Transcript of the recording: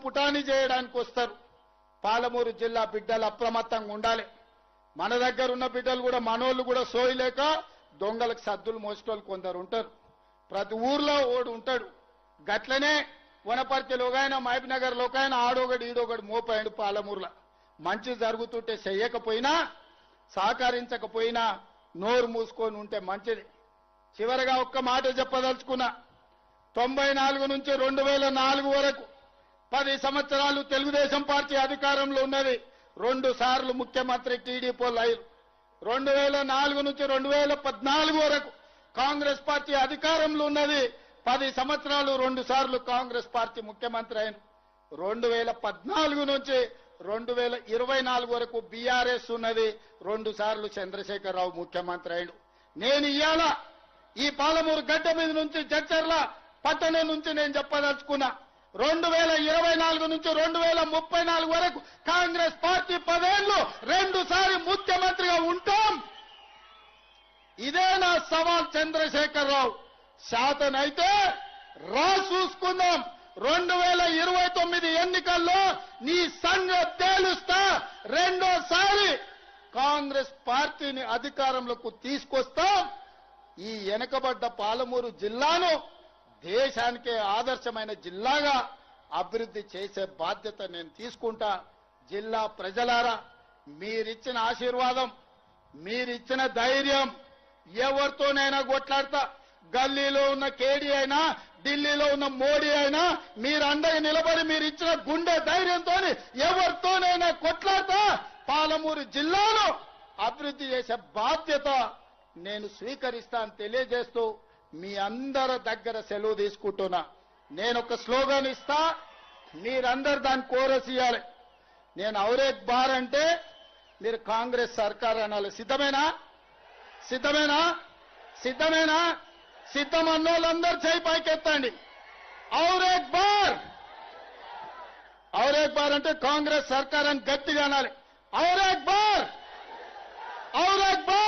పుటాని చేయడానికి వస్తారు. పాలమూరు జిల్లా బిడ్డలు అప్రమత్తంగా ఉండాలి. మన దగ్గర ఉన్న బిడ్డలు కూడా మనోళ్ళు కూడా సోయలేక దొంగలకు సద్దులు మోసేటోళ్ళు కొందరు ఉంటారు. ప్రతి ఊర్లో ఓడు ఉంటాడు. గట్లనే వనపర్తిలో ఒకైనా, మహబూబ్నగర్లో ఒకైనా ఆడొకడు ఈడొకడు మోపాడు. పాలమూరులో మంచి జరుగుతుంటే చెయ్యకపోయినా సహకరించకపోయినా నోరు మూసుకొని ఉంటే మంచిది. చివరగా ఒక్క మాట చెప్పదలుచుకున్నా. 94 నుంచి 2004 వరకు 10 సంవత్సరాలు తెలుగుదేశం పార్టీ అధికారంలో ఉన్నది. 2 సార్లు ముఖ్యమంత్రి టీడీపీ లైవ్. 2004 నుంచి 2014 వరకు కాంగ్రెస్ పార్టీ అధికారంలో ఉన్నది. 10 సంవత్సరాలు 2 సార్లు కాంగ్రెస్ పార్టీ ముఖ్యమంత్రి అయిన. 2014 నుంచి 2024 వరకు బీఆర్ఎస్ ఉన్నది. 2 సార్లు చంద్రశేఖరరావు ముఖ్యమంత్రి అయిన. నేను ఇవాళ ఈ పాలమూరు గడ్డ మీద నుంచి జడ్చర్ల పట్టణం నుంచి నేను చెప్పదలుచుకున్నా. 2024 నుంచి 2034 వరకు కాంగ్రెస్ పార్టీ 10 ఏళ్లు 2 సార్లు ముఖ్యమంత్రిగా ఉంటాం. ఇదే నా సవాల్ చంద్రశేఖరరావు. శాతనైతే రా చూసుకుందాం. 2029 ఎన్నికల్లో నీ సంగతి తేలుస్తా. రెండోసారి కాంగ్రెస్ పార్టీని అధికారంలోకి తీసుకొస్తాం. ఈ వెనుకబడ్డ పాలమూరు జిల్లాను దేశానికే ఆదర్శమైన జిల్లాగా అభివృద్ధి చేసే బాధ్యత నేను తీసుకుంటా. జిల్లా ప్రజలారా, మీరిచ్చిన ఆశీర్వాదం, మీరిచ్చిన ధైర్యం, ఎవరితోనైనా కొట్లాడతా. గల్లీలో ఉన్న కేడీ అయినా, ఢిల్లీలో ఉన్న మోడీ అయినా, మీరు అండగా నిలబడి మీరు ఇచ్చిన గుండె ధైర్యంతో ఎవరితోనైనా కొట్లాడతా. పాలమూరు జిల్లాను అభివృద్ధి చేసే బాధ్యత నేను స్వీకరిస్తాను తెలియజేస్తూ మీ అందరి దగ్గర సెలవు తీసుకుంటున్నా. నేను ఒక స్లోగన్ ఇస్తా, మీరందరు దాన్ని కోరస్ ఇవ్వాలి. నేను ఔరేక్ బార్ అంటే మీరు కాంగ్రెస్ సర్కార్ అనాలి. సిద్ధమేనా? సిద్ధమేనా? సిద్ధమేనా? సిద్ధం అన్నోళ్ళందరూ చేయి పైకెత్తండి. ఔరేక్ బార్. ఔరేక్ బార్ అంటే కాంగ్రెస్ సర్కార్ అని గట్టిగా అనాలి. ఔరేక్ బార్. ఔరేక్ బార్.